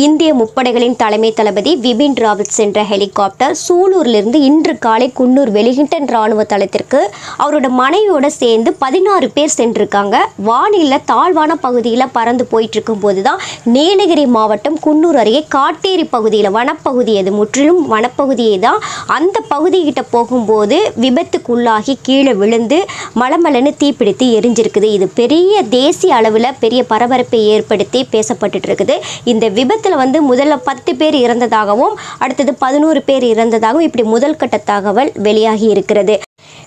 இந்திய முப்படைகளின் தலைமை தளபதி பிபின் ராவத் சென்ற ஹெலிகாப்டர் சூலூரிலிருந்து இன்று காலை குன்னூர் வெலிங்டன் ராணுவ தளத்திற்கு அவரோட மனைவியோட சேர்ந்து 16 பேர் சென்றிருக்காங்க. வானில தாழ்வான பகுதியில் பறந்து போயிட்டு இருக்கும் போது தான் நீலகிரி மாவட்டம் குன்னூர் அருகே காட்டேரி பகுதியில் வனப்பகுதி, அது முற்றிலும் வனப்பகுதியே தான். அந்த பகுதிகிட்ட போகும்போது விபத்துக்குள்ளாகி கீழே விழுந்து மலமலன்னு தீப்பிடித்து எரிஞ்சிருக்குது. இது பெரிய தேசிய அளவில் பெரிய பரபரப்பை ஏற்படுத்தி பேசப்பட்டு இருக்குது. இந்த விபத்தில் முதல்ல 10 பேர் இறந்ததாகவும் அடுத்தது 11 பேர் இறந்ததாகவும் இப்படி முதல் கட்ட தகவல் வெளியாகி இருக்கிறது.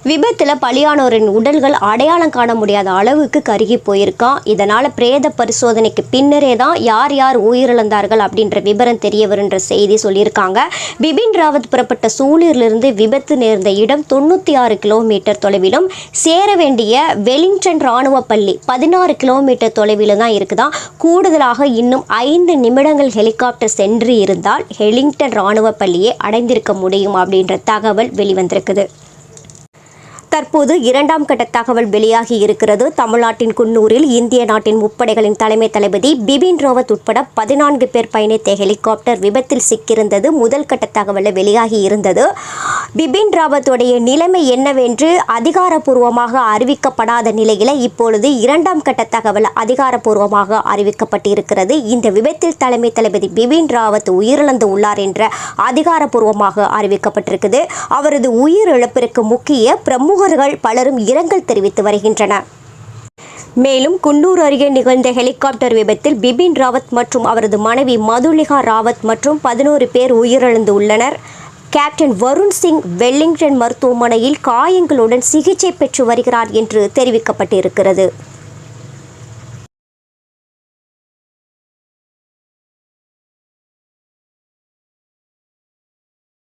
விபத்தில் பலியானோரின் உடல்கள் அடையாளம் காண முடியாத அளவுக்கு கருகி போயிருக்கான். இதனால் பிரேத பரிசோதனைக்கு பின்னரே தான் யார் யார் உயிரிழந்தார்கள் அப்படின்ற விபரம் தெரிய வருன்ற செய்தி சொல்லியிருக்காங்க. பிபின் ராவத் புறப்பட்ட சூலூரிலிருந்து விபத்து நேர்ந்த இடம் 96 கிலோமீட்டர் தொலைவிலும், சேர வேண்டிய வெலிங்டன் இராணுவ பள்ளி 16 கிலோமீட்டர் தொலைவில் தான் இருக்குதான். கூடுதலாக இன்னும் 5 நிமிடங்கள் ஹெலிகாப்டர் சென்று இருந்தால் வெலிங்டன் இராணுவ பள்ளியை அடைந்திருக்க முடியும் அப்படின்ற தகவல் வெளிவந்திருக்குது. தற்போது 2ஆம் கட்ட தகவல் வெளியாகி இருக்கிறது. தமிழ்நாட்டின் குன்னூரில் இந்திய நாட்டின் முப்படைகளின் தலைமை தளபதி பிபின் ராவத் உட்பட 14 பேர் பயணித்த ஹெலிகாப்டர் விபத்தில் சிக்கியிருந்தது முதல் கட்ட தகவல் வெளியாகி இருந்தது. பிபின் ராவத்துடைய நிலைமை என்னவென்று அதிகாரப்பூர்வமாக அறிவிக்கப்படாத நிலையில் இப்பொழுது 2ஆம் கட்ட தகவல் அதிகாரப்பூர்வமாக அறிவிக்கப்பட்டிருக்கிறது. இந்த விபத்தில் தலைமை தளபதி பிபின் ராவத் உயிரிழந்து உள்ளார் என்ற அதிகாரப்பூர்வமாக அறிவிக்கப்பட்டிருக்குது. அவரது உயிரிழப்பிற்கு முக்கிய பிரமுகர்கள் பலரும் இரங்கல் தெரிவித்து வருகின்றனர். மேலும் குன்னூர் அருகே நிகழ்ந்த ஹெலிகாப்டர் விபத்தில் பிபின் ராவத் மற்றும் அவரது மனைவி மதுலிகா ராவத் மற்றும் 11 பேர் உயிரிழந்து உள்ளனர். கேப்டன் வருண் சிங் வெலிங்டன் மருத்துவமனையில் காயங்களுடன் சிகிச்சை பெற்று வருகிறார் என்று தெரிவிக்கப்பட்டிருக்கிறது.